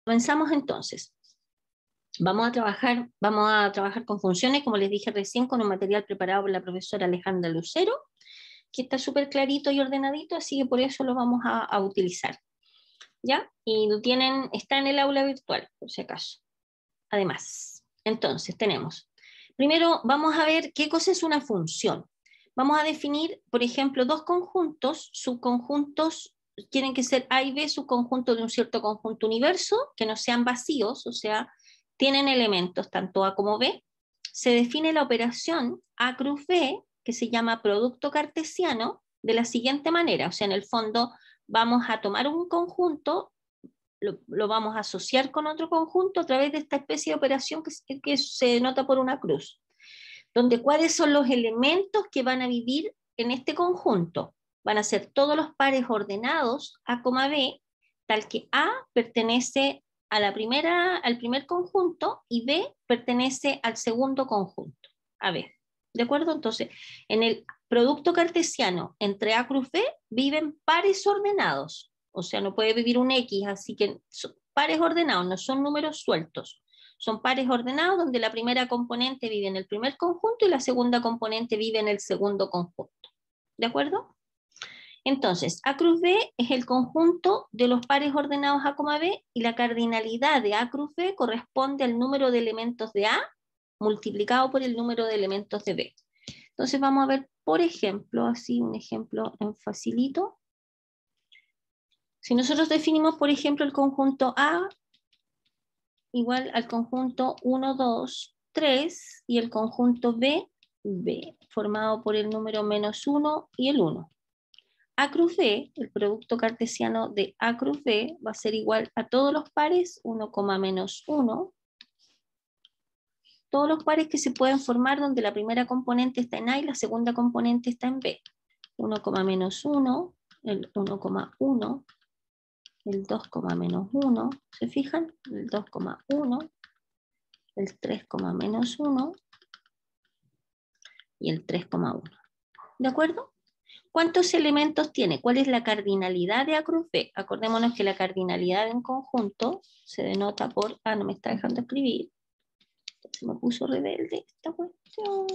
Comenzamos entonces. Vamos a trabajar con funciones, como les dije recién, con un material preparado por la profesora Alejandra Lucero, que está súper clarito y ordenadito, así que por eso lo vamos a utilizar. ¿Ya? Y lo tienen, está en el aula virtual, por si acaso. Además, entonces tenemos, primero vamos a ver qué cosa es una función. Vamos a definir, por ejemplo, dos conjuntos, subconjuntos, tienen que ser A y B, subconjuntos de un cierto conjunto universo, que no sean vacíos, o sea, tienen elementos tanto A como B. Se define la operación A cruz B, que se llama producto cartesiano, de la siguiente manera, o sea, en el fondo vamos a tomar un conjunto, lo vamos a asociar con otro conjunto a través de esta especie de operación que se denota por una cruz, donde cuáles son los elementos que van a vivir en este conjunto. Van a ser todos los pares ordenados A, B, tal que A pertenece a al primer conjunto y B pertenece al segundo conjunto, a B. ¿De acuerdo? Entonces, en el producto cartesiano entre A cruz B viven pares ordenados. O sea, no puede vivir un X, así que son pares ordenados, no son números sueltos. Son pares ordenados donde la primera componente vive en el primer conjunto y la segunda componente vive en el segundo conjunto. ¿De acuerdo? Entonces, A cruz B es el conjunto de los pares ordenados A, B, y la cardinalidad de A cruz B corresponde al número de elementos de A multiplicado por el número de elementos de B. Entonces vamos a ver, por ejemplo, así un ejemplo en facilito. Si nosotros definimos, por ejemplo, el conjunto A igual al conjunto 1, 2, 3 y el conjunto B, formado por el número menos 1 y el 1. A cruz B, el producto cartesiano de A cruz B va a ser igual a todos los pares 1, menos 1. Todos los pares que se pueden formar donde la primera componente está en A y la segunda componente está en B. 1, menos 1, el 1,1, el 2, menos 1, ¿se fijan? El 2,1, el 3, menos 1 y el 3,1. ¿De acuerdo? ¿Cuántos elementos tiene? ¿Cuál es la cardinalidad de A cruz B? Acordémonos que la cardinalidad de un conjunto se denota por... Ah, no me está dejando escribir. Se me puso rebelde esta cuestión.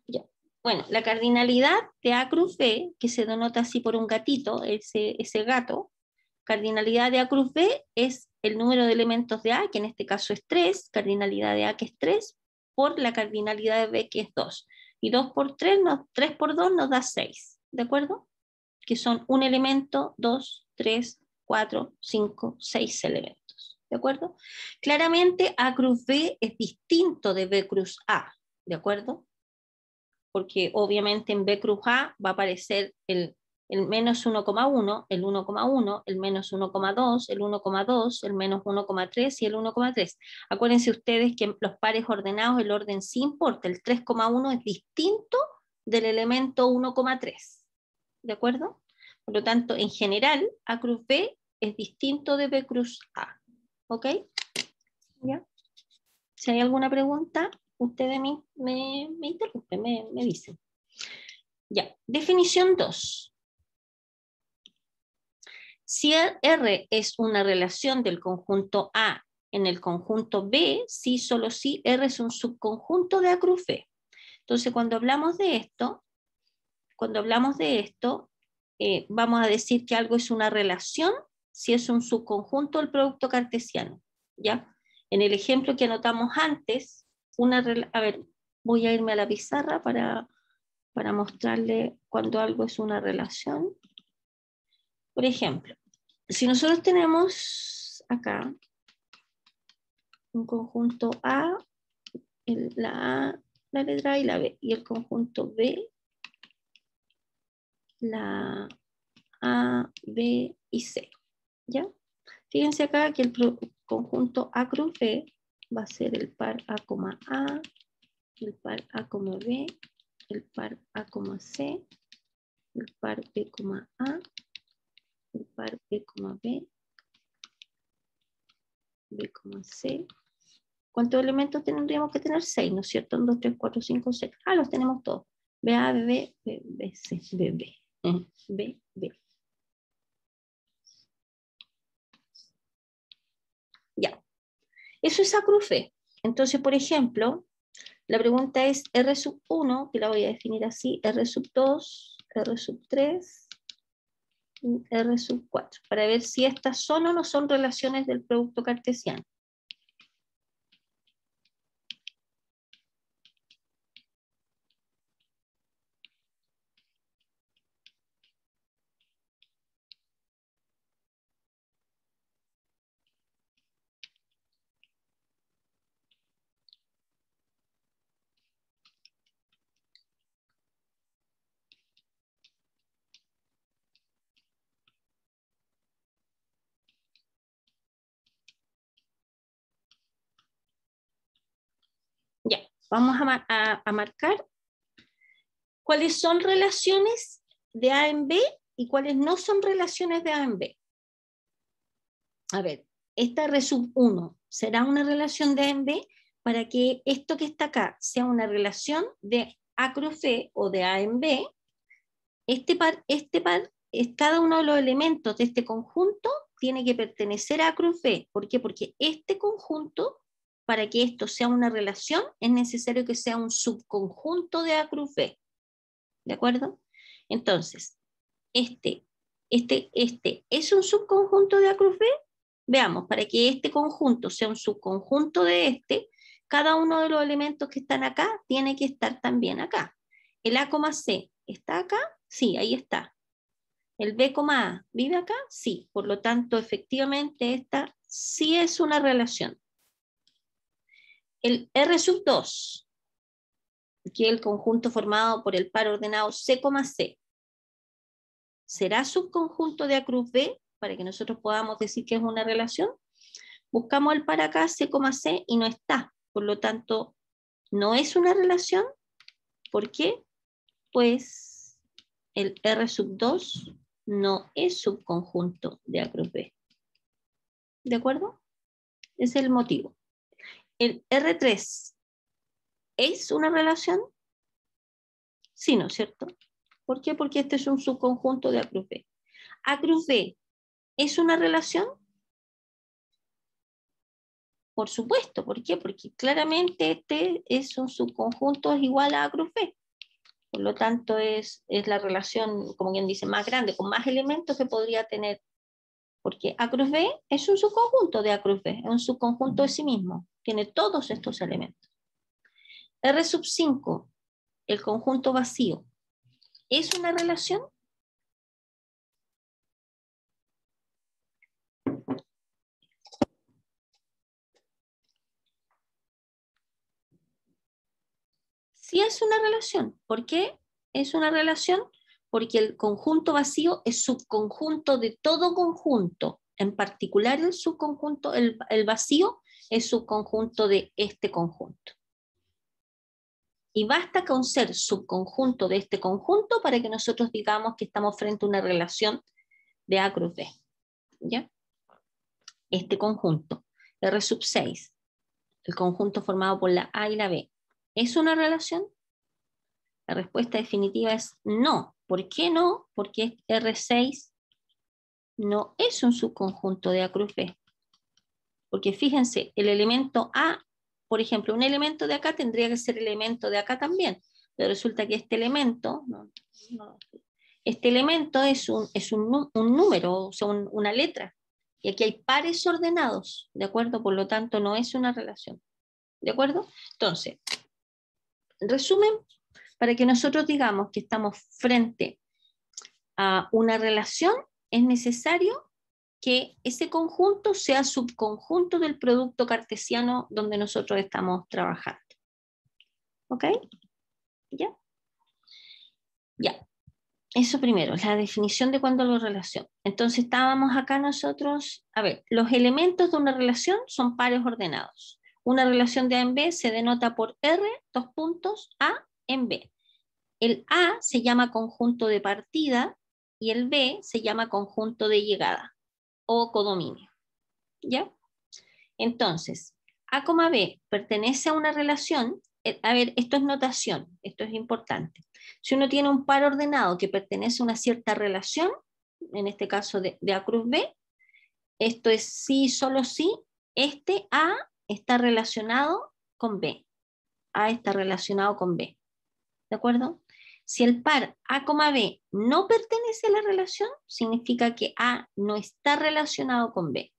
Ya. Bueno, la cardinalidad de A cruz B, que se denota así por un gatito, ese gato, cardinalidad de A cruz B es el número de elementos de A, que en este caso es 3, cardinalidad de A que es 3, por la cardinalidad de B que es 2. Y 2 por 3, 3 por 2 nos da 6. ¿De acuerdo? Que son un elemento, 2, 3, 4, 5, 6 elementos. ¿De acuerdo? Claramente A cruz B es distinto de B cruz A. ¿De acuerdo? Porque obviamente en B cruz A va a aparecer el menos 1,1, el 1,1, el menos 1,2, el 1,2, el menos 1,3 y el 1,3. Acuérdense ustedes que los pares ordenados, el orden sí importa. El 3,1 es distinto del elemento 1,3. ¿De acuerdo? Por lo tanto, en general, A cruz B es distinto de B cruz A. ¿Ok? ¿Ya? Si hay alguna pregunta, ustedes me interrumpen, me dicen. Ya, definición 2. Si R es una relación del conjunto A en el conjunto B, sí, solo sí, R es un subconjunto de A cruz B. Entonces, cuando hablamos de esto, vamos a decir que algo es una relación si es un subconjunto del producto cartesiano. ¿Ya? En el ejemplo que anotamos antes, a ver, voy a irme a la pizarra para mostrarle cuando algo es una relación. Por ejemplo, si nosotros tenemos acá un conjunto A, la letra A y la B, y el conjunto B, la A, B y C. ¿Ya? Fíjense acá que el conjunto A cruz B va a ser el par A, A, el par A, B, el par A, C, el par B, A, el par B, B, B, C. ¿Cuántos elementos tendríamos que tener? 6, ¿no es cierto? 1, 2, 3, 4, 5, 6. Ah, los tenemos todos. B, A, B, B, B, C, B, B. B, B. Eso es A cruz B. Entonces, por ejemplo, la pregunta es R sub 1, que la voy a definir así, R sub 2, R sub 3, y R sub 4, para ver si estas son o no son relaciones del producto cartesiano. Ya, vamos a marcar cuáles son relaciones de A en B y cuáles no son relaciones de A en B. A ver, esta R sub 1 será una relación de A en B para que esto que está acá sea una relación de A cruz B o de A en B. Este par es cada uno de los elementos de este conjunto tiene que pertenecer a A cruz B. ¿Por qué? Porque este conjunto, para que esto sea una relación, es necesario que sea un subconjunto de A cruz B. ¿De acuerdo? Entonces, este es un subconjunto de A cruz B. Veamos, para que este conjunto sea un subconjunto de cada uno de los elementos que están acá tiene que estar también acá. El A, C está acá, sí, ahí está. El B, A, ¿vive acá? Sí, por lo tanto, efectivamente, esta sí es una relación. El R sub 2, que es el conjunto formado por el par ordenado C, C, ¿será subconjunto de A cruz B para que nosotros podamos decir que es una relación? Buscamos el par acá, C, C, y no está. Por lo tanto, no es una relación. ¿Por qué? Pues el R sub 2 no es subconjunto de A cruz B. ¿De acuerdo? Ese es el motivo. El R3 es una relación. Sí, ¿no es cierto? ¿Por qué? Porque este es un subconjunto de A cruz B. A cruz B es una relación. Por supuesto, ¿por qué? Porque claramente este es un subconjunto, es igual a A cruz B. Por lo tanto, es la relación, como quien dice, más grande, con más elementos que podría tener. Porque A cruz B es un subconjunto de A cruz B, es un subconjunto de sí mismo. Tiene todos estos elementos. R sub 5, el conjunto vacío, ¿es una relación? Sí es una relación. ¿Por qué es una relación? Porque el conjunto vacío es subconjunto de todo conjunto. En particular el subconjunto, el vacío es subconjunto de este conjunto. Y basta con ser subconjunto de este conjunto para que nosotros digamos que estamos frente a una relación de A cruz B. ¿Ya? Este conjunto, R sub 6, el conjunto formado por la A y la B, ¿es una relación? La respuesta definitiva es no. ¿Por qué no? Porque R6 no es un subconjunto de A cruz B. Porque fíjense, el elemento A, por ejemplo, un elemento de acá tendría que ser elemento de acá también. Pero resulta que este elemento, este elemento es un número, o sea, una letra. Y aquí hay pares ordenados, ¿de acuerdo? Por lo tanto, no es una relación. ¿De acuerdo? Entonces, en resumen, para que nosotros digamos que estamos frente a una relación, es necesario que ese conjunto sea subconjunto del producto cartesiano donde nosotros estamos trabajando. ¿Ok? ¿Ya? Ya. Eso primero, la definición de cuándo la relación. Entonces estábamos acá nosotros, a ver, los elementos de una relación son pares ordenados. Una relación de A en B se denota por R, dos puntos, A en B. El A se llama conjunto de partida y el B se llama conjunto de llegada o codominio. ¿Ya? Entonces, A, B pertenece a una relación. A ver, esto es notación, esto es importante. Si uno tiene un par ordenado que pertenece a una cierta relación, en este caso de A cruz B, esto es sí, solo sí, este A está relacionado con B. A está relacionado con B. ¿De acuerdo? Si el par A, B no pertenece a la relación, significa que A no está relacionado con B.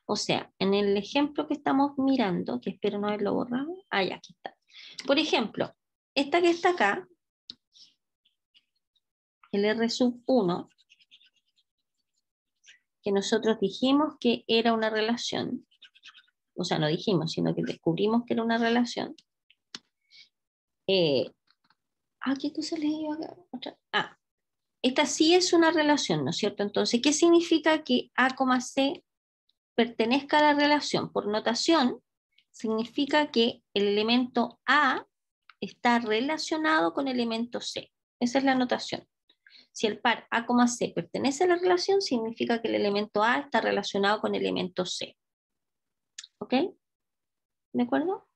O sea, en el ejemplo que estamos mirando, que espero no haberlo borrado, ya, aquí está. Por ejemplo, esta que está acá, el R sub 1, que nosotros dijimos que era una relación, o sea, no dijimos, sino que descubrimos que era una relación. ¿Qué cosa les digo acá? Esta sí es una relación, ¿no es cierto? Entonces, ¿qué significa que A, C pertenezca a la relación? Por notación, significa que el elemento A está relacionado con el elemento C. Esa es la notación. Si el par A, C pertenece a la relación, significa que el elemento A está relacionado con el elemento C. ¿Ok? ¿De acuerdo?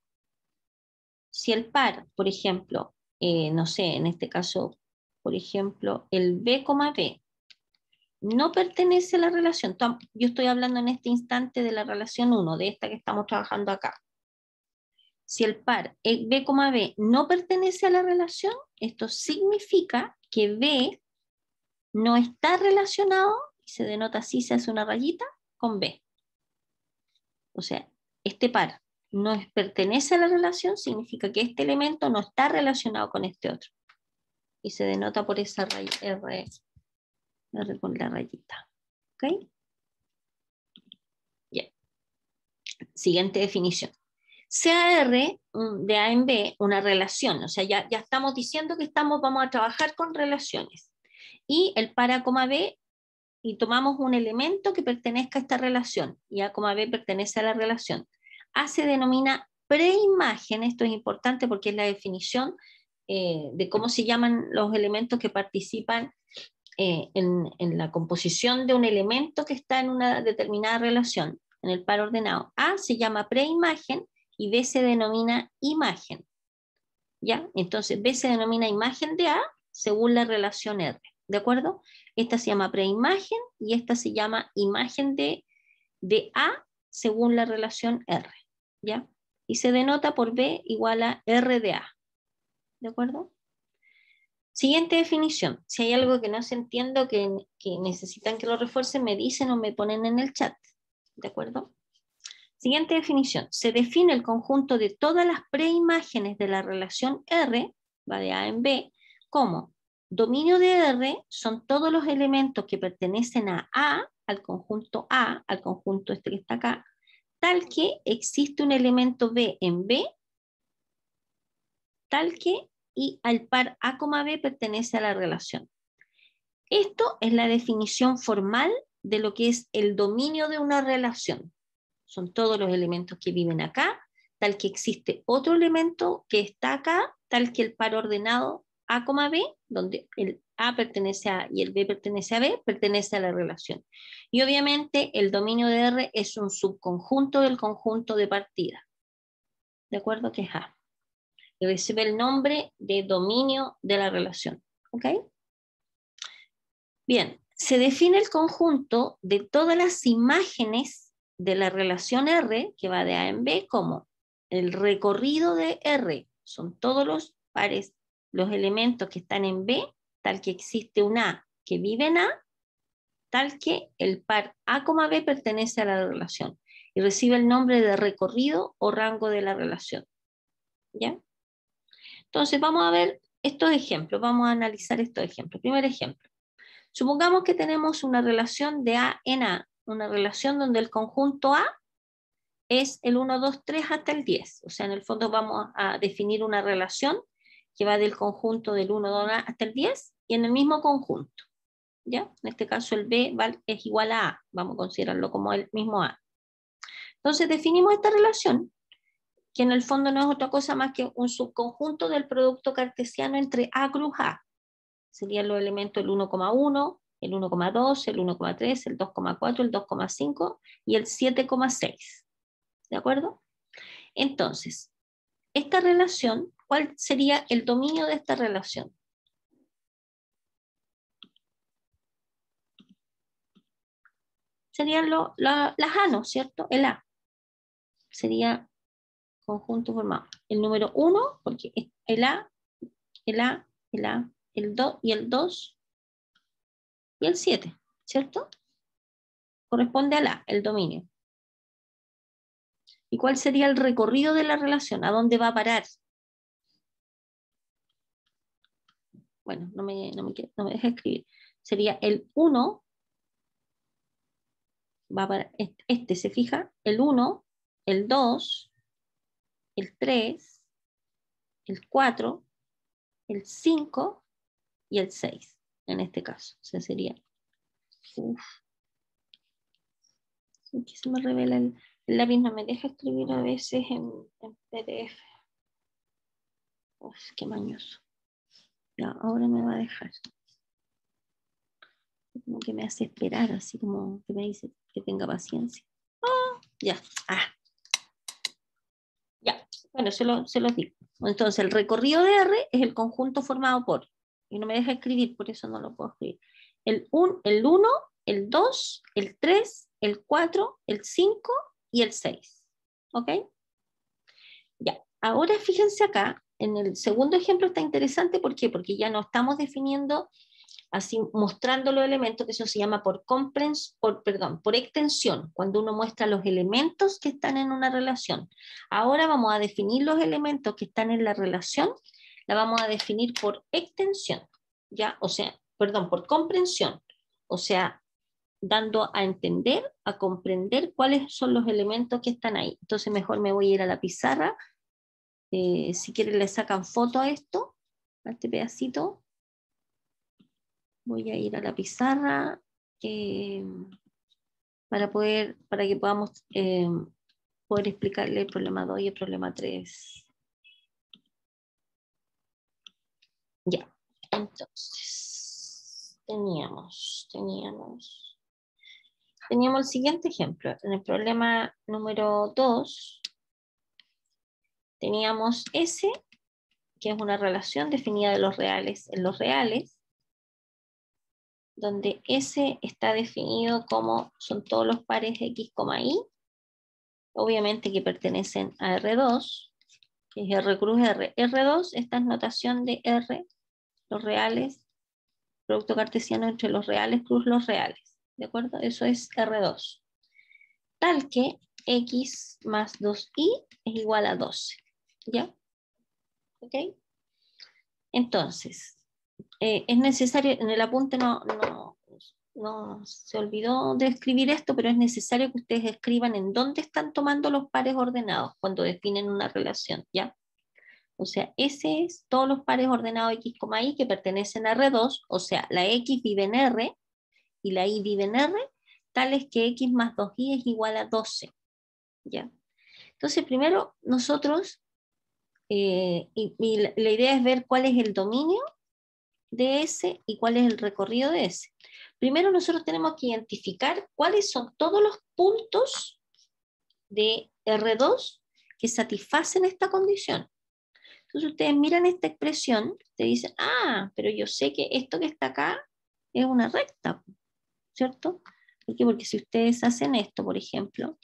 Si el par, por ejemplo, no sé, en este caso, por ejemplo, el B, B, no pertenece a la relación. Yo estoy hablando en este instante de la relación 1, de esta que estamos trabajando acá. Si el par B, B no pertenece a la relación, esto significa que B no está relacionado, y se denota así, se hace una rayita, con B. O sea, este par no pertenece a la relación, significa que este elemento no está relacionado con este otro. Y se denota por esa rayita, R con la rayita. ¿Ok? Bien. Siguiente definición. Sea R de A en B una relación, o sea, ya estamos diciendo que vamos a trabajar con relaciones. Y el par A, B, y tomamos un elemento que pertenezca a esta relación, y A, B pertenece a la relación. A se denomina preimagen, esto es importante porque es la definición de cómo se llaman los elementos que participan en la composición de un elemento que está en una determinada relación. En el par ordenado, A se llama preimagen y B se denomina imagen. ¿Ya? Entonces, B se denomina imagen de A según la relación R. ¿De acuerdo? Esta se llama preimagen y esta se llama imagen de A según la relación R. ¿Ya? Y se denota por B igual a R de A. ¿De acuerdo? Siguiente definición. Si hay algo que no se entiende o que necesitan que lo refuercen, me dicen o me ponen en el chat. ¿De acuerdo? Siguiente definición. Se define el conjunto de todas las preimágenes de la relación R, va de A en B, como dominio de R son todos los elementos que pertenecen a A, al conjunto este que está acá, tal que existe un elemento B en B, tal que y al par A, B pertenece a la relación. Esto es la definición formal de lo que es el dominio de una relación. Son todos los elementos que viven acá, tal que existe otro elemento que está acá, tal que el par ordenado A, B, donde el A pertenece a A y el B pertenece a B, pertenece a la relación. Y obviamente el dominio de R es un subconjunto del conjunto de partida. ¿De acuerdo? Que es A. Y recibe el nombre de dominio de la relación. ¿Ok? Bien, se define el conjunto de todas las imágenes de la relación R, que va de A en B, como el recorrido de R. Son todos los pares, los elementos que están en B, tal que existe un A que vive en A, tal que el par A, B pertenece a la relación y recibe el nombre de recorrido o rango de la relación. ¿Ya? Entonces vamos a ver estos ejemplos, vamos a analizar estos ejemplos. Primer ejemplo. Supongamos que tenemos una relación de A en A, una relación donde el conjunto A es el 1, 2, 3 hasta el 10. O sea, en el fondo vamos a definir una relación que va del conjunto del 1, 2 hasta el 10 y en el mismo conjunto. ¿Ya? En este caso el B es igual a A, vamos a considerarlo como el mismo A. Entonces definimos esta relación, que en el fondo no es otra cosa más que un subconjunto del producto cartesiano entre A cruz A. Serían los elementos el 1,1, el 1,2, el 1,3, el 2,4, el 2,5 y el 7,6. ¿De acuerdo? Entonces, esta relación, ¿cuál sería el dominio de esta relación? Serían las A, ¿no es cierto? El A. sería conjunto formado. El número 1, porque es el A, el A, el A, el 2 y el 2 y el 7, ¿cierto? Corresponde al A, el dominio. ¿Y cuál sería el recorrido de la relación? ¿A dónde va a parar? Bueno, no me deja escribir. Sería el 1, va a parar, este se fija, el 1, el 2, el 3, el 4, el 5 y el 6, en este caso. O sea, sería... Uf, aquí se me revela el lápiz, no me deja escribir a veces en PDF. Uf, qué mañoso. Ya, ahora me va a dejar. Como que me hace esperar, así como que me dice que tenga paciencia. Ah, ya, ya. Bueno, se lo digo. Entonces, el recorrido de R es el conjunto formado por, y no me deja escribir, por eso no lo puedo escribir. El 1, el 2, el 3, el 4, el 5 y el 6. ¿Ok? Ya. Ahora fíjense acá, en el segundo ejemplo está interesante, ¿por qué? Porque ya no estamos definiendo, así mostrando los elementos, que eso se llama por extensión, cuando uno muestra los elementos que están en una relación. Ahora vamos a definir los elementos que están en la relación, la vamos a definir por extensión, ¿ya? O sea, perdón, por comprensión, o sea, dando a entender, a comprender cuáles son los elementos que están ahí. Entonces mejor me voy a ir a la pizarra. Si quieren le sacan foto a esto, a este pedacito. Voy a ir a la pizarra para que podamos poder explicarle el problema 2 y el problema 3. Ya, entonces, teníamos el siguiente ejemplo. En el problema número 2, teníamos S, que es una relación definida de los reales en los reales, donde S está definido como son todos los pares X, Y, obviamente que pertenecen a R2, que es R cruz R. R2, esta es notación de R, los reales, producto cartesiano entre los reales cruz los reales, ¿de acuerdo? Eso es R2. Tal que X más 2Y es igual a 12, ¿ya? ¿Ok? Entonces, es necesario, en el apunte no se olvidó de escribir esto, pero es necesario que ustedes escriban en dónde están tomando los pares ordenados cuando definen una relación, ¿ya? O sea, ese es todos los pares ordenados X, Y que pertenecen a R2, o sea, la X vive en R y la Y vive en R, tales que X más 2Y es igual a 12, ¿ya? Entonces, primero nosotros, y la idea es ver cuál es el dominio de S y cuál es el recorrido de S. Primero nosotros tenemos que identificar cuáles son todos los puntos de R2 que satisfacen esta condición. Entonces ustedes miran esta expresión, te dicen, ah, pero yo sé que esto que está acá es una recta, ¿cierto? ¿Por qué? Porque si ustedes hacen esto, por ejemplo,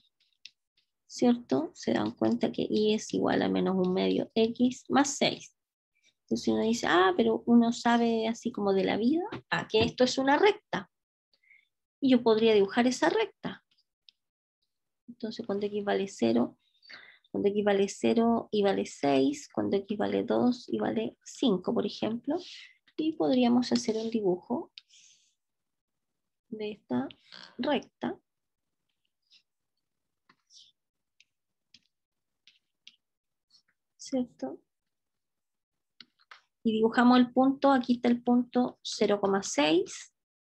¿cierto? Se dan cuenta que Y es igual a menos un medio X más 6. Entonces uno dice, ah, pero uno sabe así como de la vida, ah, que esto es una recta. Y yo podría dibujar esa recta. Entonces cuando X vale 0, cuando X vale 0 y vale 6, cuando X vale 2 y vale 5, por ejemplo, y podríamos hacer un dibujo de esta recta. ¿Cierto? Y dibujamos el punto, aquí está el punto 0,6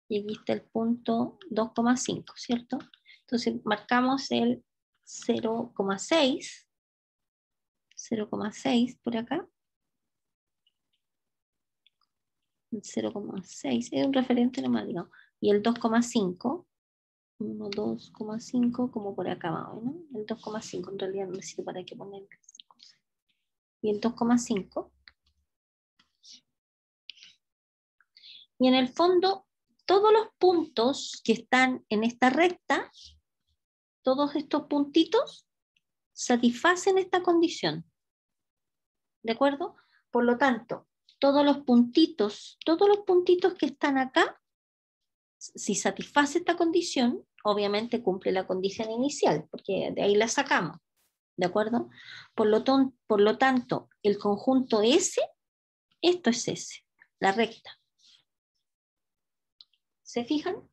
y aquí está el punto 2,5, ¿cierto? Entonces marcamos el 0,6 por acá. El 0,6 es un referente nomás, digamos. Y el 2,5, 1, 2,5, como por acá más o menos. El 2,5 en realidad no necesito para qué poner. Y el 2,5. Y en el fondo, todos los puntos que están en esta recta, todos estos puntitos, satisfacen esta condición. ¿De acuerdo? Por lo tanto, todos los puntitos que están acá, si satisface esta condición, obviamente cumple la condición inicial, porque de ahí la sacamos. ¿De acuerdo? Por lo tanto, el conjunto S, esto es S, la recta. ¿Se fijan?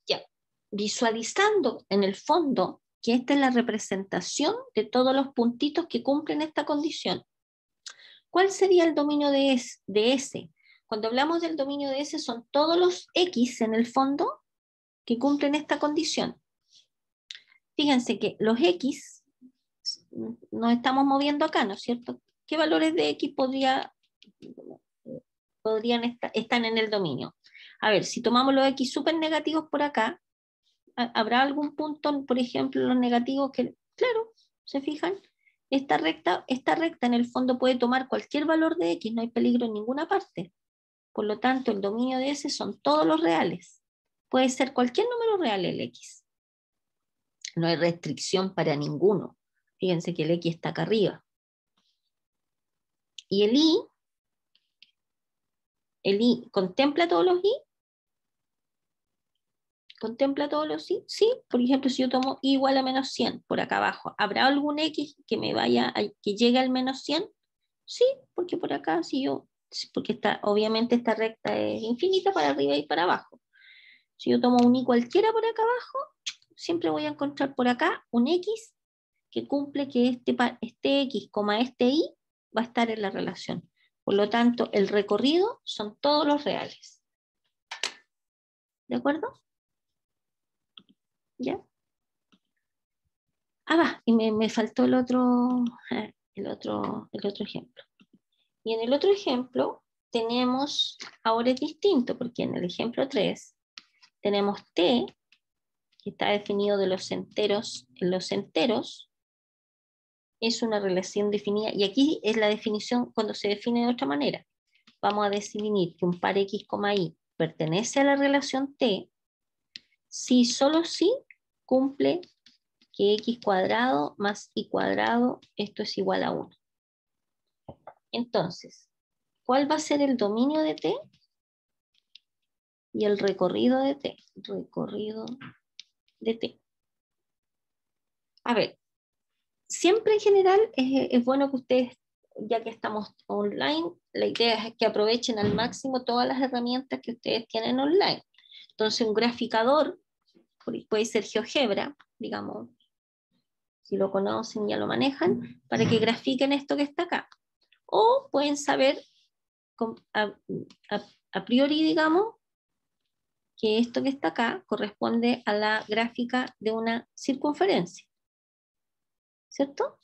Ya. Visualizando en el fondo que esta es la representación de todos los puntitos que cumplen esta condición. ¿Cuál sería el dominio de S? Cuando hablamos del dominio de S son todos los X en el fondo que cumplen esta condición. Fíjense que los X nos estamos moviendo acá, ¿no es cierto? ¿Qué valores de X podrían estar en el dominio? A ver, si tomamos los X súper negativos por acá, ¿habrá algún punto, por ejemplo, los negativos que, claro, se fijan? Esta recta en el fondo puede tomar cualquier valor de X, no hay peligro en ninguna parte. Por lo tanto, el dominio de S son todos los reales. Puede ser cualquier número real el X. No hay restricción para ninguno. Fíjense que el X está acá arriba. Y el I, ¿contempla todos los I? ¿Contempla todos los I? Sí, por ejemplo, si yo tomo I igual a menos 100 por acá abajo, ¿habrá algún X que que llegue al menos 100? Sí, porque por acá, porque obviamente esta recta es infinita para arriba y para abajo. Si yo tomo un I cualquiera por acá abajo, siempre voy a encontrar por acá un X que cumple que este X, este Y, va a estar en la relación. Por lo tanto, el recorrido son todos los reales. ¿De acuerdo? ¿Ya? Va, y me faltó el otro ejemplo. Y en el otro ejemplo tenemos, ahora es distinto, porque en el ejemplo 3 tenemos T, que está definido de los enteros en los enteros, es una relación definida, y aquí es la definición cuando se define de otra manera. Vamos a definir que un par X, Y pertenece a la relación T, si solo si cumple que X cuadrado más Y cuadrado, esto es igual a 1. Entonces, ¿cuál va a ser el dominio de T? Y el recorrido de T. Recorrido de T. A ver, siempre en general es bueno que ustedes, ya que estamos online, la idea es que aprovechen al máximo todas las herramientas que ustedes tienen online. Entonces, un graficador puede ser GeoGebra, digamos, si lo conocen ya lo manejan, para que grafiquen esto que está acá. O pueden saber a priori, digamos, que esto que está acá corresponde a la gráfica de una circunferencia. ¿Cierto?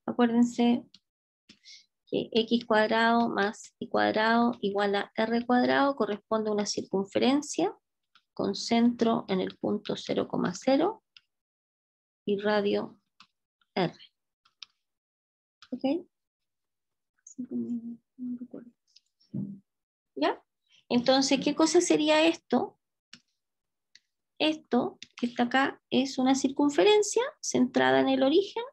Acuérdense que X cuadrado más Y cuadrado igual a R cuadrado corresponde a una circunferencia con centro en el punto 0,0 y radio R. ¿Ok? ¿Ya? Entonces, ¿qué cosa sería esto? Esto que está acá es una circunferencia centrada en el origen.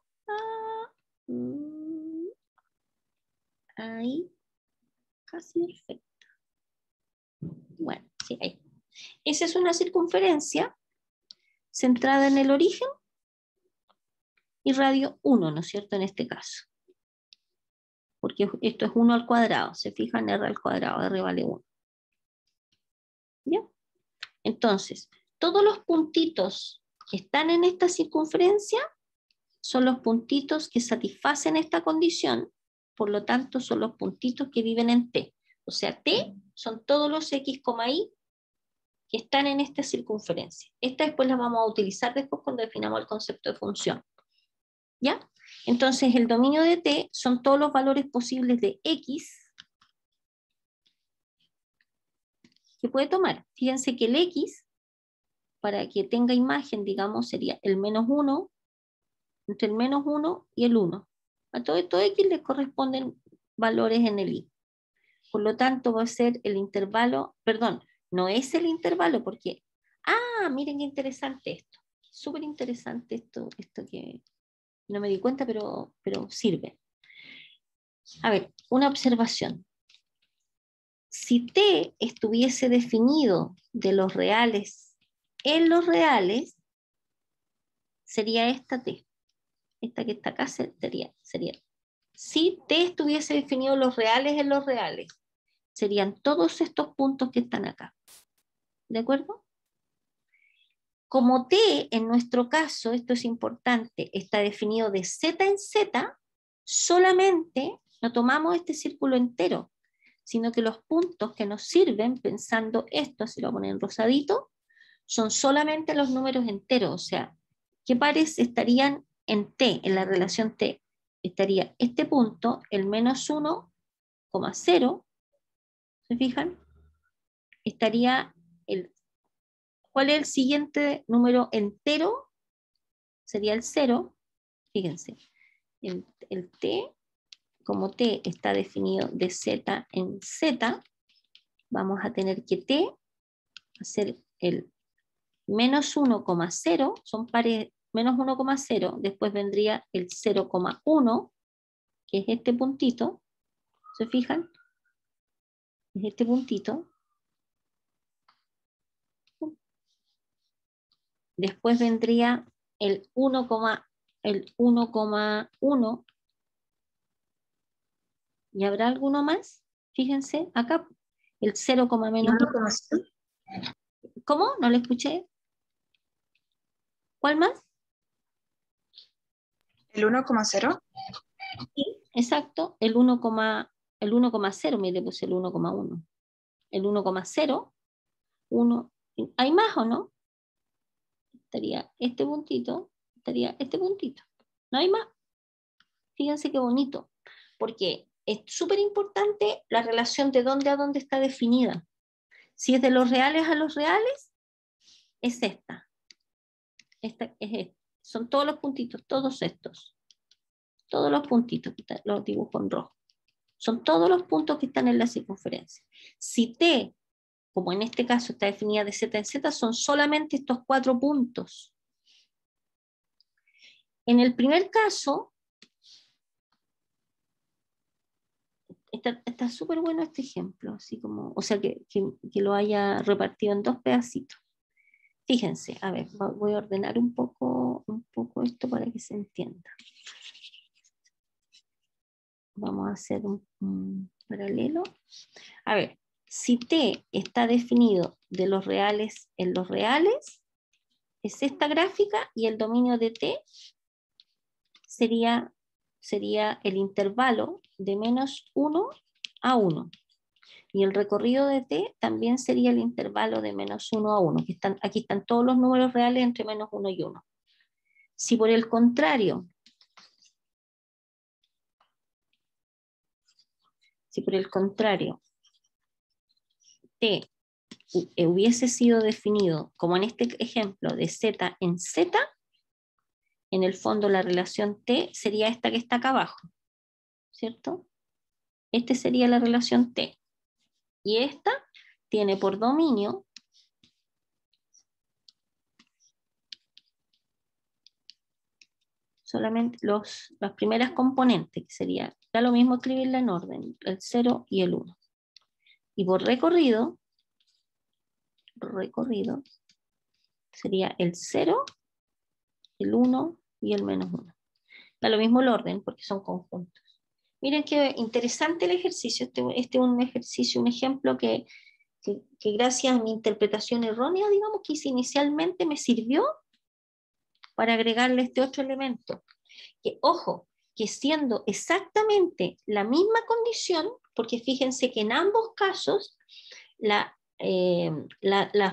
Ahí, casi perfecto. Bueno, sí, ahí. Esa es una circunferencia centrada en el origen y radio 1, ¿no es cierto? En este caso. Porque esto es 1 al cuadrado. Se fijan, R al cuadrado, R vale 1. ¿Ya? Entonces, todos los puntitos que están en esta circunferencia son los puntitos que satisfacen esta condición, por lo tanto son los puntitos que viven en T. O sea, T son todos los X, Y que están en esta circunferencia. Esta después la vamos a utilizar después cuando definamos el concepto de función. ¿Ya? Entonces el dominio de T son todos los valores posibles de X que puede tomar. Fíjense que el X, para que tenga imagen, digamos, sería el menos 1, entre el menos 1 y el 1. A todo esto X les corresponden valores en el Y. Por lo tanto, va a ser el intervalo, perdón, no es el intervalo, porque Ah, miren qué interesante esto. Súper interesante esto que no me di cuenta, pero sirve. A ver, una observación. Si T estuviese definido de los reales en los reales, sería esta T. Esta que está acá sería. Si T estuviese definido los reales en los reales, serían todos estos puntos que están acá. ¿De acuerdo? Como T, en nuestro caso, esto es importante, está definido de Z en Z, solamente no tomamos este círculo entero, sino que los puntos que nos sirven, pensando esto, si lo ponen en rosadito, son solamente los números enteros, o sea, ¿qué pares estarían en T, en la relación T? Estaría este punto, el menos 1,0, ¿se fijan? Estaría el... ¿Cuál es el siguiente número entero? Sería el 0, fíjense, el T, como T está definido de Z en Z, vamos a tener que T hacer el menos 1,0, son pares menos 1,0, después vendría el 0,1, que es este puntito, ¿se fijan? Es este puntito. Después vendría el 1,1, ¿y habrá alguno más? Fíjense, acá, el 0, menos 1. ¿Cómo? ¿No le escuché? ¿Cuál más? ¿El 1,0? Sí, exacto, el 1,0, mire, pues el 1,1. El 1,0, 1. ¿Hay más o no? Estaría este puntito, estaría este puntito. ¿No hay más? Fíjense qué bonito, porque es súper importante la relación de dónde a dónde está definida. Si es de los reales a los reales, es esta. Esta es esta. Son todos los puntitos, todos estos. Todos los puntitos, los dibujo en rojo. Son todos los puntos que están en la circunferencia. Si T, como en este caso está definida de Z en Z, son solamente estos 4 puntos. En el primer caso, está súper bueno este ejemplo, así como, o sea, que lo haya repartido en 2 pedacitos. Fíjense, a ver, voy a ordenar un poco esto para que se entienda. Vamos a hacer un paralelo. A ver, si T está definido de los reales en los reales, es esta gráfica, y el dominio de T sería el intervalo de menos 1 a 1. Y el recorrido de T también sería el intervalo de menos 1 a 1. Aquí están todos los números reales entre menos 1 y 1. Si por el contrario, T hubiese sido definido, como en este ejemplo, de Z en Z, en el fondo la relación T sería esta que está acá abajo, ¿cierto? Esta sería la relación T. Y esta tiene por dominio solamente las primeras componentes, que sería, da lo mismo escribirla en orden, el 0 y el 1. Y por recorrido sería el 0, el 1 y el menos 1. Da lo mismo el orden porque son conjuntos. Miren qué interesante el ejercicio. Este es un ejercicio, un ejemplo que gracias a mi interpretación errónea, digamos, que hice inicialmente, me sirvió para agregarle este otro elemento. Que, ojo, que siendo exactamente la misma condición, porque fíjense que en ambos casos la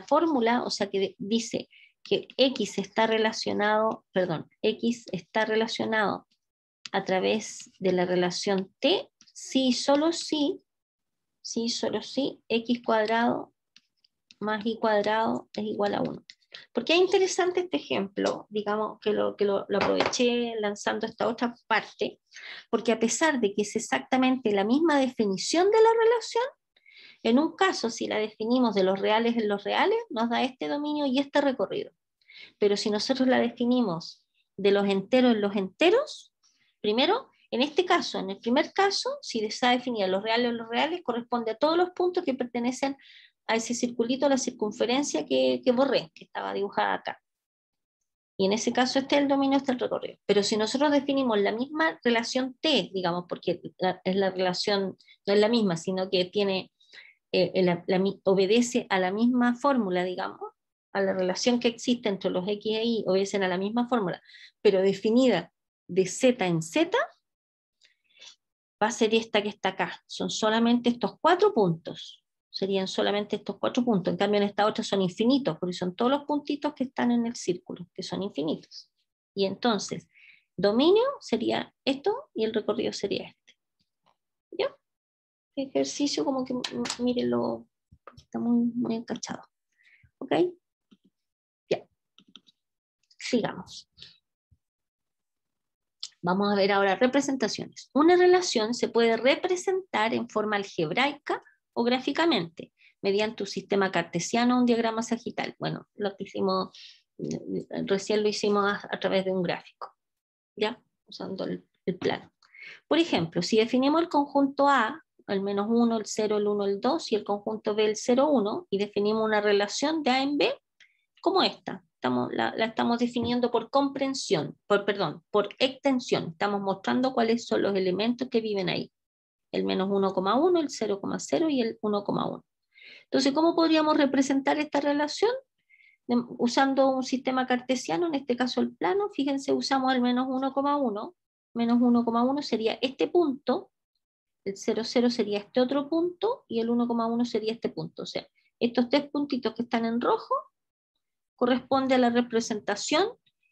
fórmula, o sea, que dice que X está relacionado a través de la relación T, si solo si X cuadrado más Y cuadrado es igual a 1. Porque es interesante este ejemplo, digamos, que lo aproveché lanzando esta otra parte, porque a pesar de que es exactamente la misma definición de la relación, En un caso, si la definimos de los reales en los reales, nos da este dominio y este recorrido. Pero si nosotros la definimos de los enteros en los enteros, primero, en este caso, en el primer caso, si está definida los reales en los reales, corresponde a todos los puntos que pertenecen a ese circulito, a la circunferencia que borré, que estaba dibujada acá. Y en ese caso este es el dominio, este es el recorrido. Pero si nosotros definimos la misma relación T, digamos, porque es la relación, no es la misma, sino que tiene, obedece a la misma fórmula, digamos, a la relación que existe entre los X e Y, obedecen a la misma fórmula, pero definida de Z en Z, va a ser esta que está acá. Son solamente estos 4 puntos. Serían solamente estos 4 puntos. En cambio, en esta otra son infinitos, porque son todos los puntitos que están en el círculo, que son infinitos. Y entonces, dominio sería esto y el recorrido sería este. ¿Ya? Ejercicio como que, mírenlo, está muy encachado. ¿Ok? Ya. Sigamos. Vamos a ver ahora representaciones. Una relación se puede representar en forma algebraica o gráficamente, mediante un sistema cartesiano o un diagrama sagital. Bueno, lo que hicimos, recién lo hicimos a través de un gráfico, ¿ya? Usando el plano. Por ejemplo, si definimos el conjunto A, el menos 1, el 0, el 1, el 2, y el conjunto B, el 0, 1, y definimos una relación de A en B, como esta. La estamos definiendo por comprensión, por extensión. Estamos mostrando cuáles son los elementos que viven ahí. El menos 1,1, el 0,0 y el 1,1. Entonces, ¿cómo podríamos representar esta relación? Usando un sistema cartesiano, en este caso el plano. Fíjense, usamos el menos 1,1. Menos 1,1 sería este punto, el 0,0 sería este otro punto y el 1,1 sería este punto. O sea, estos 3 puntitos que están en rojo corresponde a la representación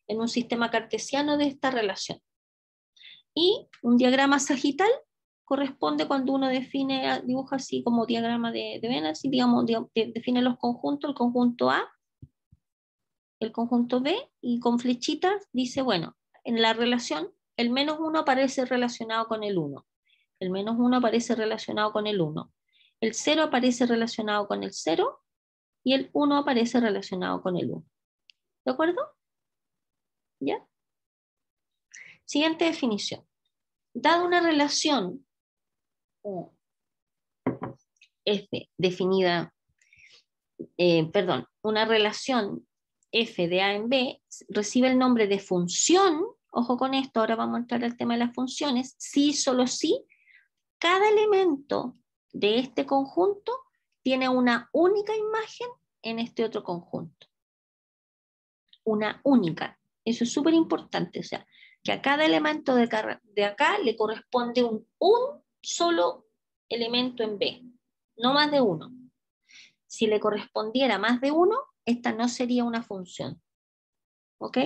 en un sistema cartesiano de esta relación. Y un diagrama sagital corresponde cuando uno define, dibuja así como diagrama de Venn, y digamos, define los conjuntos, el conjunto A, el conjunto B, y con flechitas dice, bueno, en la relación, el menos 1 aparece relacionado con el 1, el menos 1 aparece relacionado con el 1, el 0 aparece relacionado con el 0, y el 1 aparece relacionado con el 1. ¿De acuerdo? ¿Ya? Siguiente definición. Dada una relación F definida, una relación F de A en B recibe el nombre de función, ojo con esto, ahora vamos a entrar al tema de las funciones, si, solo si, cada elemento de este conjunto tiene una única imagen en este otro conjunto. Una única. Eso es súper importante, o sea, que a cada elemento de acá le corresponde un solo elemento en B, no más de uno. Si le correspondiera más de uno, esta no sería una función. ¿Ok?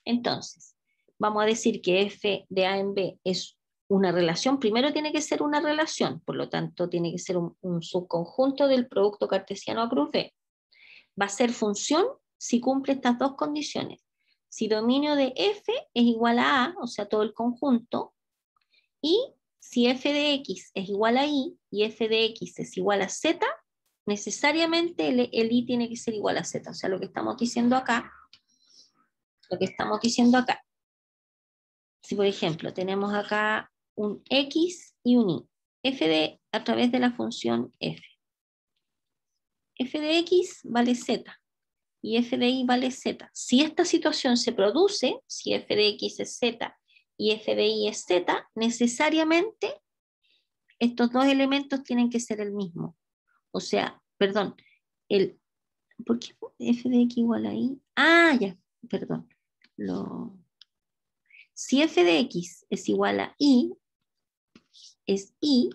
Entonces, vamos a decir que f de A en B es una relación. Primero tiene que ser una relación, por lo tanto tiene que ser un subconjunto del producto cartesiano A cruz B. Va a ser función si cumple estas dos condiciones. Si dominio de f es igual a A, o sea, todo el conjunto, y si f de x es igual a y f de x es igual a z, necesariamente el y tiene que ser igual a z. O sea, lo que estamos diciendo acá, si por ejemplo tenemos acá un x y un y, f de a través de la función f. F de x vale z y f de y vale z. Si esta situación se produce, si f de x es z y f de y es z, necesariamente estos dos elementos tienen que ser el mismo. O sea, perdón, ¿por qué f de x igual a y? Ah, ya, perdón. Si f de x es igual a y, es y,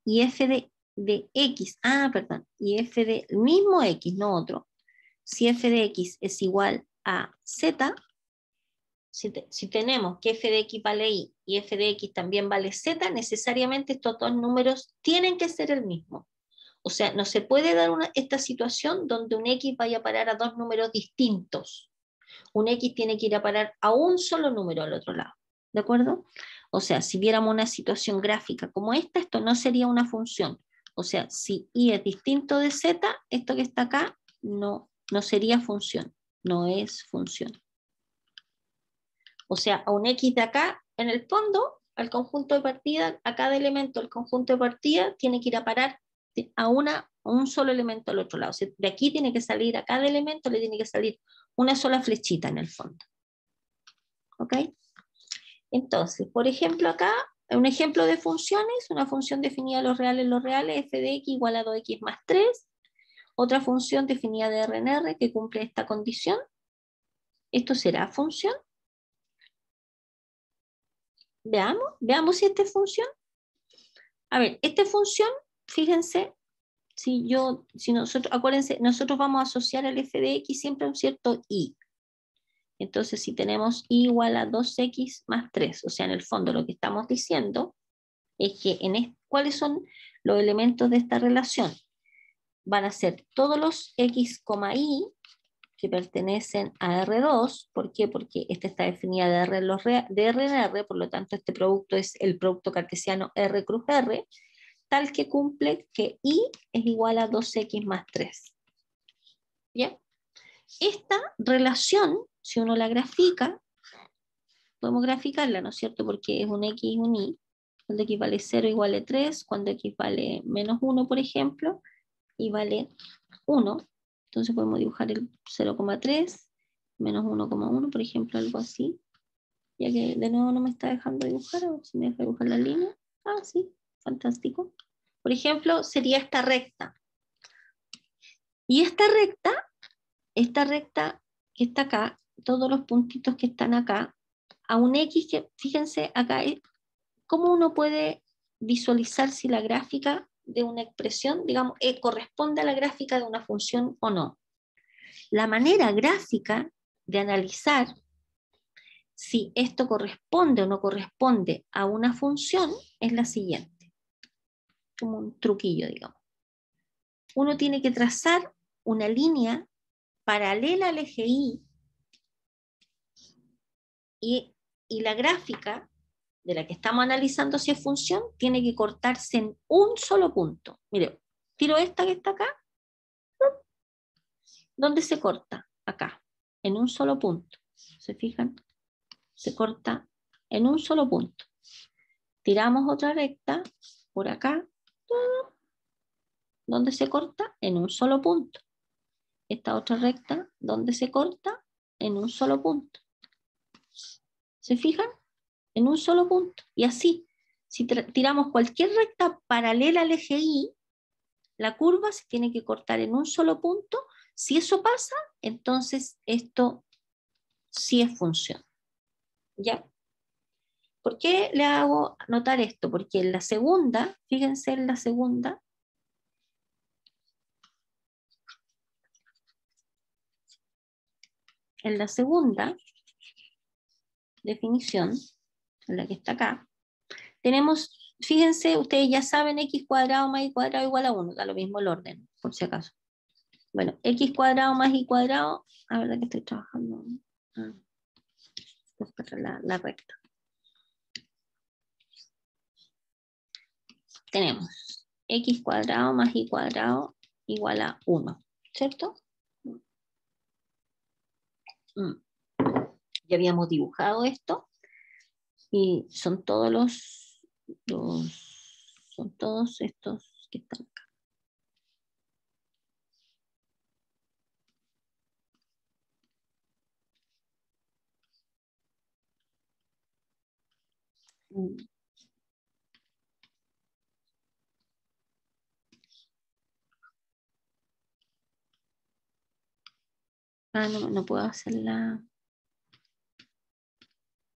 y f de x, perdón, y f de mismo x, no otro. Si f de x es igual a z, si tenemos que f de x vale y f de x también vale z, necesariamente estos dos números tienen que ser el mismo. O sea, no se puede dar esta situación donde un x vaya a parar a dos números distintos. Un x tiene que ir a parar a un solo número al otro lado. ¿De acuerdo? O sea, si viéramos una situación gráfica como esta, esto no sería una función, O sea, si y es distinto de z, esto que está acá no sería función, no es función. O sea, a un x de acá, en el fondo, al conjunto de partida, a cada elemento del conjunto de partida tiene que ir a parar a un solo elemento al otro lado. O sea, de aquí tiene que salir, a cada elemento le tiene que salir una sola flechita en el fondo. ¿Ok? Entonces, por ejemplo, acá, un ejemplo de funciones, una función definida los reales, f de x igual a 2x más 3. Otra función definida de R en R que cumple esta condición. ¿Esto será función? Veamos si esta es función. A ver, esta función, fíjense, si nosotros, acuérdense, nosotros vamos a asociar el f de x siempre a un cierto y. Entonces, si tenemos y igual a 2x más 3, o sea, en el fondo lo que estamos diciendo es que ¿cuáles son los elementos de esta relación? Van a ser todos los x, y que pertenecen a R2. ¿Por qué? Porque esta está definida de R en R, por lo tanto este producto es el producto cartesiano R cruz R, tal que cumple que I es igual a 2x más 3. ¿Bien? Esta relación, si uno la grafica, podemos graficarla, ¿no es cierto? Porque es un x y un y. Cuando x vale 0 igual a 3, cuando x vale menos 1, por ejemplo, y vale 1. Entonces podemos dibujar el 0,3 menos 1,1, por ejemplo, algo así. Ya que de nuevo no me está dejando dibujar, a ver si me deja dibujar la línea. Ah, sí, fantástico. Por ejemplo, sería esta recta. Y esta recta que está acá, todos los puntitos que están acá, a un x que, fíjense acá, ¿cómo uno puede visualizar si la gráfica de una expresión, digamos, corresponde a la gráfica de una función o no? La manera gráfica de analizar si esto corresponde o no corresponde a una función es la siguiente, como un truquillo, digamos. Uno tiene que trazar una línea paralela al eje y la gráfica de la que estamos analizando si es función tiene que cortarse en un solo punto. Mire, tiro esta que está acá. ¿Dónde se corta? Acá, en un solo punto. ¿Se fijan? Se corta en un solo punto. Tiramos otra recta por acá. ¿Dónde se corta? En un solo punto. Esta otra recta, ¿dónde se corta? En un solo punto. ¿Se fijan? En un solo punto. Y así, si tiramos cualquier recta paralela al eje Y, la curva se tiene que cortar en un solo punto. Si eso pasa, entonces esto sí es función. ¿Ya? ¿Por qué le hago notar esto? Porque en la segunda, fíjense en la segunda, definición, en la que está acá, tenemos, fíjense, ustedes ya saben x cuadrado más y cuadrado igual a 1, da lo mismo el orden, por si acaso. Bueno, x cuadrado más y cuadrado, a ver, que estoy trabajando, la recta. Tenemos x cuadrado más y cuadrado igual a 1, ¿cierto? Ya habíamos dibujado esto y son todos son todos estos que están acá. Ah, no puedo hacerla.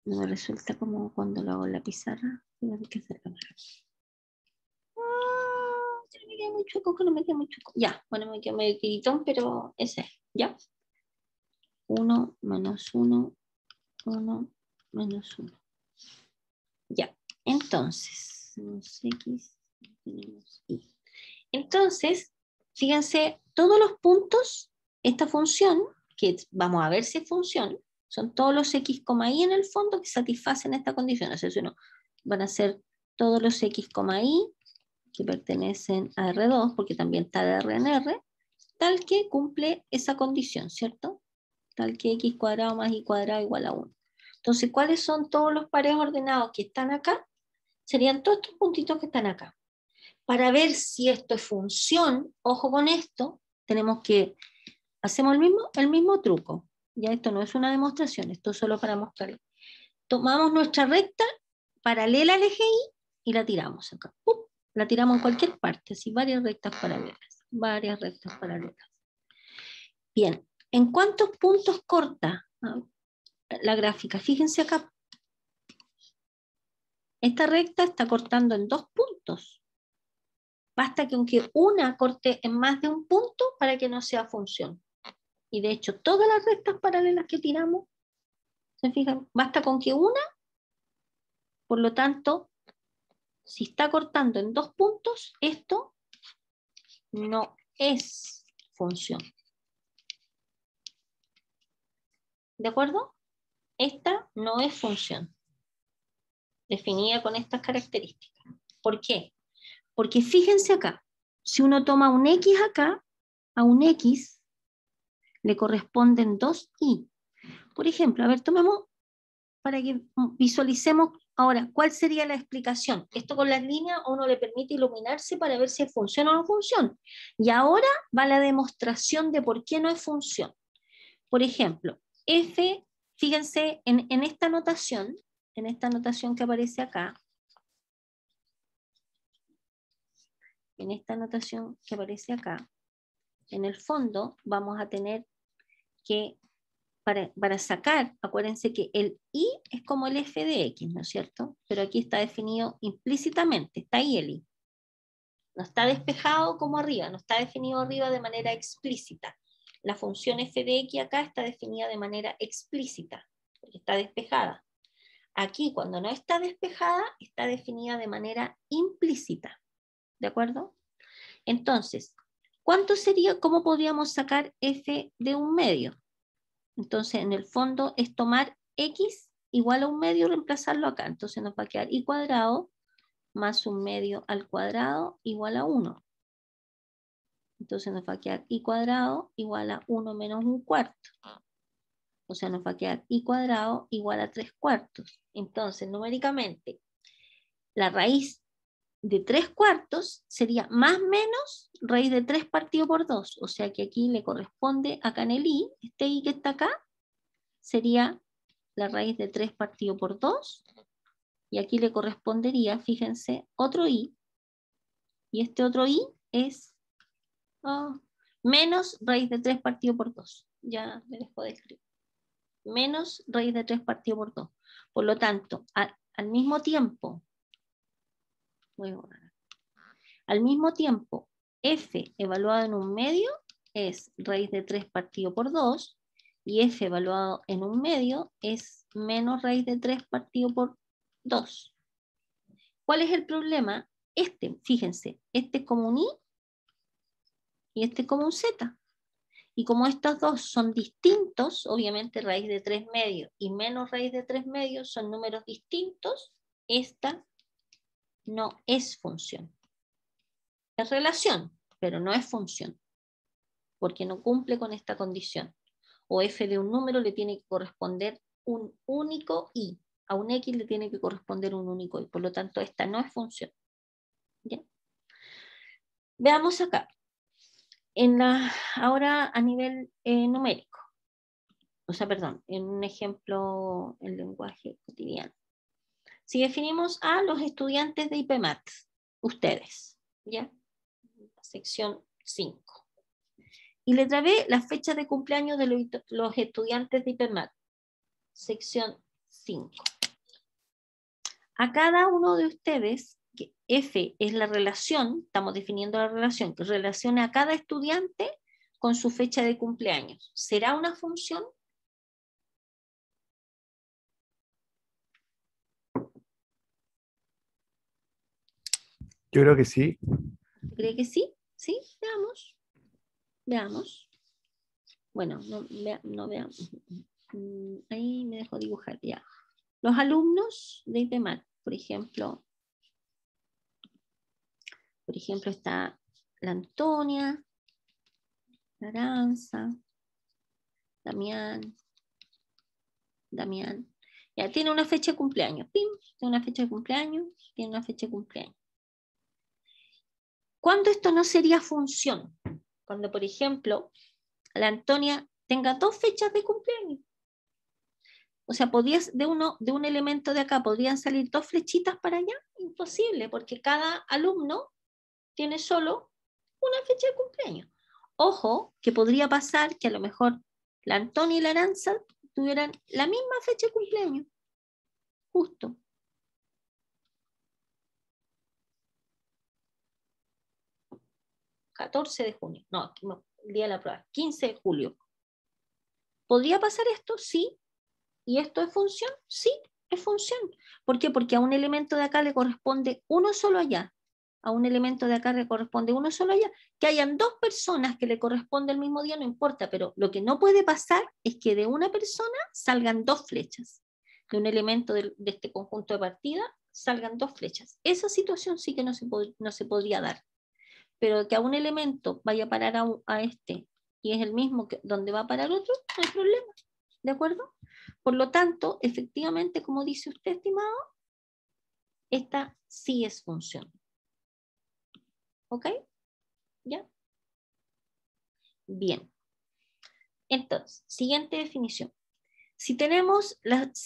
No me resulta como cuando lo hago en la pizarra. Tengo que hacerlo más. Me queda muy chueco, que no me queda muy chueco. Ya, bueno, me queda medio tiritón, pero ese, ¿ya? 1 menos 1, 1 menos 1. Ya, entonces, x, tenemos y. Entonces, fíjense, todos los puntos, esta función, que vamos a ver si es función, son todos los x, y en el fondo que satisfacen esta condición. O sea, van a ser todos los x, y que pertenecen a R2, porque también está de R en R, tal que cumple esa condición, ¿cierto? Tal que x cuadrado más y cuadrado igual a 1. Entonces, ¿cuáles son todos los pares ordenados que están acá? Serían todos estos puntitos que están acá. Para ver si esto es función, ojo con esto, tenemos que, hacemos el mismo truco. Ya esto no es una demostración, esto es solo para mostrarlo. Tomamos nuestra recta paralela al eje Y y la tiramos acá. ¡Pum! La tiramos en cualquier parte, así varias rectas paralelas. Bien, ¿en cuántos puntos corta la gráfica? Fíjense acá. Esta recta está cortando en 2 puntos. Basta que aunque una corte en más de un punto para que no sea función. Y de hecho, todas las rectas paralelas que tiramos, ¿se fijan? Basta con que una, por lo tanto, si está cortando en 2 puntos, esto no es función. ¿De acuerdo? Esta no es función definida con estas características. ¿Por qué? Porque fíjense acá, si uno toma un X acá, a un X le corresponden 2Y. Por ejemplo, a ver, tomemos para que visualicemos ahora cuál sería la explicación. Esto con las líneas a uno le permite iluminarse para ver si es función o no función. Y ahora va la demostración de por qué no es función. Por ejemplo, F, fíjense en esta notación que aparece acá, en el fondo vamos a tener que, para sacar, acuérdense que el I es como el F de X, ¿no es cierto? Pero aquí está definido implícitamente, está ahí el I. No está despejado como arriba, no está definido arriba de manera explícita. La función F de X acá está definida de manera explícita, porque está despejada. Aquí, cuando no está despejada, está definida de manera implícita. ¿De acuerdo? Entonces, ¿cuánto sería, cómo podríamos sacar F de un medio? Entonces, en el fondo es tomar X igual a un medio y reemplazarlo acá. Entonces nos va a quedar Y cuadrado más un medio al cuadrado igual a 1. Entonces nos va a quedar Y cuadrado igual a 1 menos un cuarto. O sea, nos va a quedar Y cuadrado igual a 3 cuartos. Entonces, numéricamente, la raíz de 3 cuartos sería más menos raíz de 3 partido por 2. O sea que aquí le corresponde, acá en el I, este I que está acá, sería la raíz de 3 partido por 2. Y aquí le correspondería, fíjense, otro I. Y este otro I es menos raíz de 3 partido por 2. Ya me dejo de escribir. Menos raíz de 3 partido por 2. Por lo tanto, al mismo tiempo, f evaluado en un medio es raíz de 3 partido por 2 y f evaluado en un medio es menos raíz de 3 partido por 2. ¿Cuál es el problema? Fíjense, este es como un i y este es como un z. Y como estos dos son distintos, obviamente raíz de 3 medios y menos raíz de 3 medios son números distintos, esta no es función. Es relación, pero no es función, porque no cumple con esta condición. O f de un número le tiene que corresponder un único i, a un x le tiene que corresponder un único y, por lo tanto esta no es función. ¿Bien? Veamos acá. Ahora a nivel numérico. O sea, perdón, en un ejemplo en lenguaje cotidiano. Si definimos a los estudiantes de IPMAT, ustedes, ¿ya? Sección 5. Y letra B, la fecha de cumpleaños de los estudiantes de IPMAT, sección 5. A cada uno de ustedes, que F es la relación, estamos definiendo la relación, que relaciona a cada estudiante con su fecha de cumpleaños. ¿Será una función? Yo creo que sí. ¿Cree que sí? ¿Sí? Veamos. Veamos. Bueno, no veamos. Ahí me dejo dibujar ya. Los alumnos de IPMAT, por ejemplo, Por ejemplo, está la Antonia, la Aranza, Damián. Ya tiene una fecha de cumpleaños. ¡Pim! Tiene una fecha de cumpleaños, tiene una fecha de cumpleaños. ¿Cuándo esto no sería función? Cuando, por ejemplo, la Antonia tenga 2 fechas de cumpleaños. O sea, de un elemento de acá, ¿podrían salir 2 flechitas para allá? Imposible, porque cada alumno tiene solo una fecha de cumpleaños. Ojo, que podría pasar que a lo mejor la Antonia y la Aranza tuvieran la misma fecha de cumpleaños. Justo. ¿14 de junio? No, el día de la prueba. 15 de julio. ¿Podría pasar esto? Sí. ¿Y esto es función? Sí, es función. ¿Por qué? Porque a un elemento de acá le corresponde uno solo allá. A un elemento de acá le corresponde uno solo allá. Que hayan 2 personas que le corresponde el mismo día no importa, pero lo que no puede pasar es que de una persona salgan 2 flechas. De un elemento de este conjunto de partida salgan 2 flechas. Esa situación sí que no se podría dar. Pero que a un elemento vaya a parar a este y es el mismo que donde va a parar otro, no hay problema. ¿De acuerdo? Por lo tanto, efectivamente, como dice usted, estimado, esta sí es función. ¿Ok? ¿Ya? Bien. Entonces, siguiente definición. Si tenemos,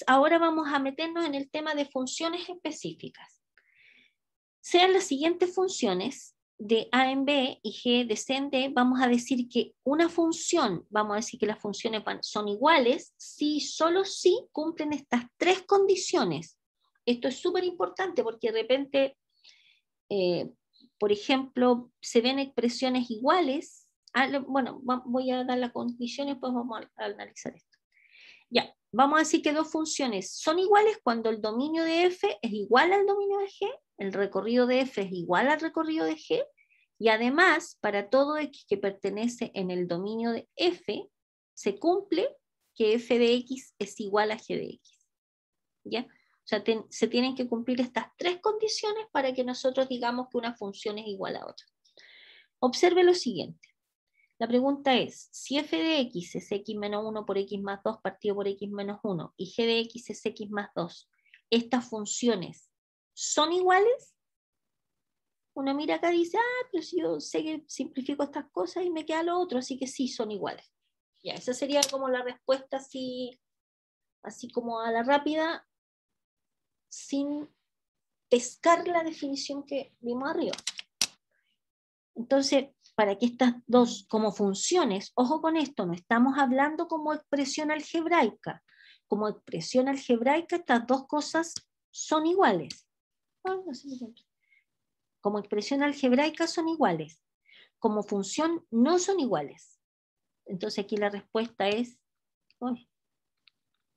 ahora vamos a meternos en el tema de funciones específicas. Sean las siguientes funciones de A en B y G de C en D, vamos a decir que una función, vamos a decir que las funciones son iguales si solo si cumplen estas 3 condiciones. Esto es súper importante porque de repente, por ejemplo, se ven expresiones iguales. Bueno, voy a dar las condiciones, pues vamos a analizar esto. Ya, vamos a decir que 2 funciones son iguales cuando el dominio de F es igual al dominio de G, el recorrido de F es igual al recorrido de G, y además, para todo X que pertenece en el dominio de F, se cumple que F de X es igual a G de X. ¿Ya? O sea, se tienen que cumplir estas 3 condiciones para que nosotros digamos que una función es igual a otra. Observe lo siguiente. La pregunta es, si f de x es x menos 1 por x más 2 partido por x menos 1 y g de x es x más 2, ¿estas funciones son iguales? Uno mira acá y dice, pero si yo sé que simplifico estas cosas y me queda lo otro, así que sí, son iguales. Ya, esa sería como la respuesta así como a la rápida, sin pescar la definición que vimos arriba. Entonces, para que estas 2 como funciones, ojo con esto, no estamos hablando como expresión algebraica. Como expresión algebraica, estas 2 cosas son iguales. Como expresión algebraica son iguales. Como función no son iguales. Entonces aquí la respuesta es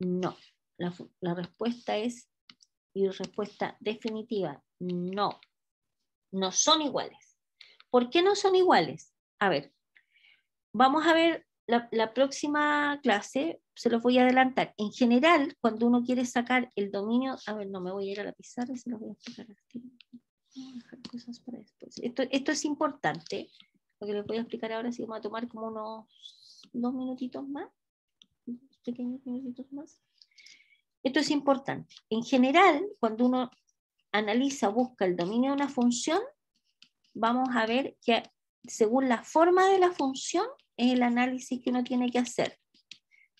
no. La respuesta es, y respuesta definitiva, no. No son iguales. ¿Por qué no son iguales? A ver, vamos a ver la próxima clase, se los voy a adelantar. En general, cuando uno quiere sacar el dominio, a ver, no me voy a ir a la pizarra, se los voy a explicar aquí. Voy a dejar cosas para después. Esto es importante, lo que les voy a explicar ahora, sí vamos a tomar como unos 2 minutitos más, unos pequeños minutitos más. Esto es importante. En general, cuando uno analiza, busca el dominio de una función, vamos a ver que según la forma de la función es el análisis que uno tiene que hacer.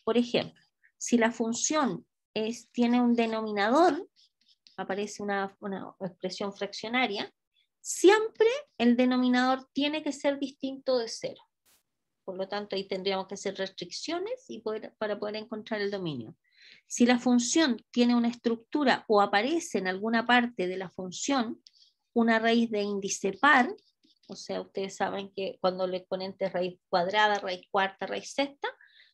Por ejemplo, si la función tiene un denominador, aparece una expresión fraccionaria, siempre el denominador tiene que ser distinto de 0. Por lo tanto, ahí tendríamos que hacer restricciones para poder encontrar el dominio. Si la función tiene una estructura o aparece en alguna parte de la función una raíz de índice par, o sea, ustedes saben que cuando el exponente es raíz cuadrada, raíz cuarta, raíz sexta,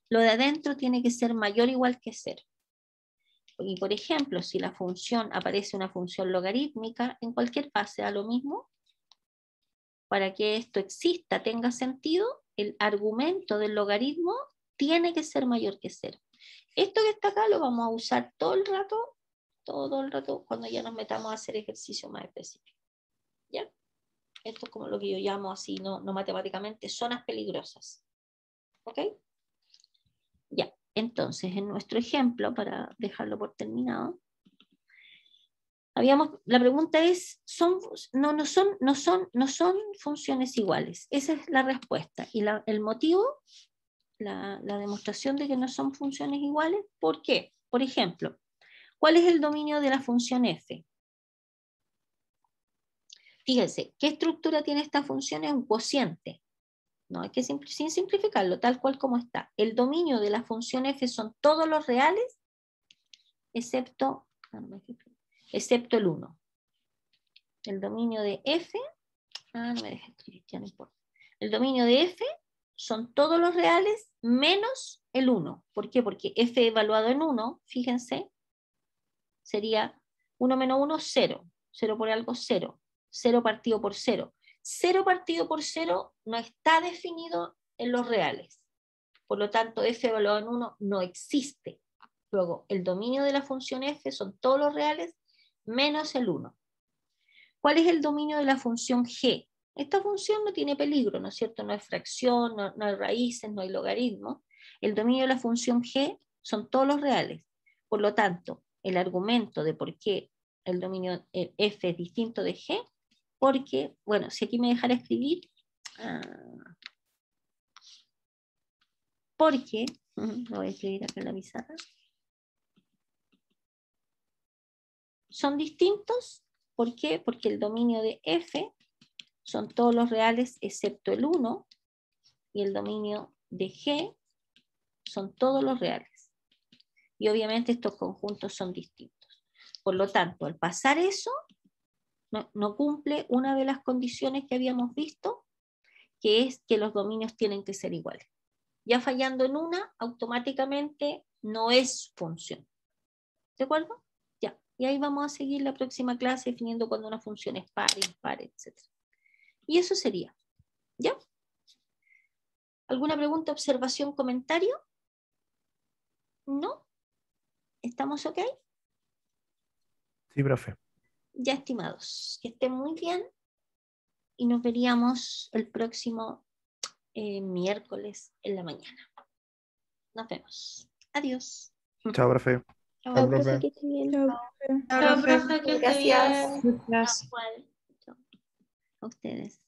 lo de adentro tiene que ser mayor o igual que 0. Y por ejemplo, si la función aparece una función logarítmica, en cualquier fase da lo mismo. Para que esto exista, tenga sentido, el argumento del logaritmo tiene que ser mayor que 0. Esto que está acá lo vamos a usar todo el rato, cuando ya nos metamos a hacer ejercicio más específico. ¿Ya? Esto es como lo que yo llamo así, no matemáticamente, zonas peligrosas. ¿Ok? Ya, entonces en nuestro ejemplo, para dejarlo por terminado, la pregunta es, no son funciones iguales. Esa es la respuesta. Y el motivo, la demostración de que no son funciones iguales, ¿por qué? Por ejemplo, ¿cuál es el dominio de la función f? Fíjense, ¿qué estructura tiene esta función? Es un cociente. No hay que sin simplificarlo, tal cual como está. El dominio de la función f son todos los reales, excepto el 1. El dominio de f, no me deja escribir, ya no importa. El dominio de f son todos los reales menos el 1. ¿Por qué? Porque f evaluado en 1, fíjense, sería 1 menos 1, 0. 0 por algo, 0. 0 partido por 0. 0 partido por 0 no está definido en los reales. Por lo tanto, f evaluado en 1 no existe. Luego, el dominio de la función f son todos los reales menos el 1. ¿Cuál es el dominio de la función g? Esta función no tiene peligro, ¿no es cierto? No hay fracción, no hay raíces, no hay logaritmos. El dominio de la función g son todos los reales. Por lo tanto, el argumento de por qué el dominio f es distinto de g, porque, bueno, si aquí me dejara escribir, porque, lo voy a escribir acá en la pizarra, son distintos. ¿Por qué? Porque el dominio de f son todos los reales excepto el 1, y el dominio de g son todos los reales. Y obviamente estos conjuntos son distintos. Por lo tanto, al pasar eso, no cumple una de las condiciones que habíamos visto, que es que los dominios tienen que ser iguales. Ya fallando en una, automáticamente no es función. ¿De acuerdo? Ya. Y ahí vamos a seguir la próxima clase definiendo cuando una función es par, impar, etc. Y eso sería. ¿Ya? ¿Alguna pregunta, observación, comentario? ¿No? ¿Estamos ok? Sí, profe. Ya, estimados. Que estén muy bien y nos veríamos el próximo miércoles en la mañana. Nos vemos. Adiós. Chao, profe. Chao, Chao, profe, profe. que esté bien. Chao, profe. Chao, profe, que esté Gracias. bien. Gracias. Igual. Chao. A ustedes.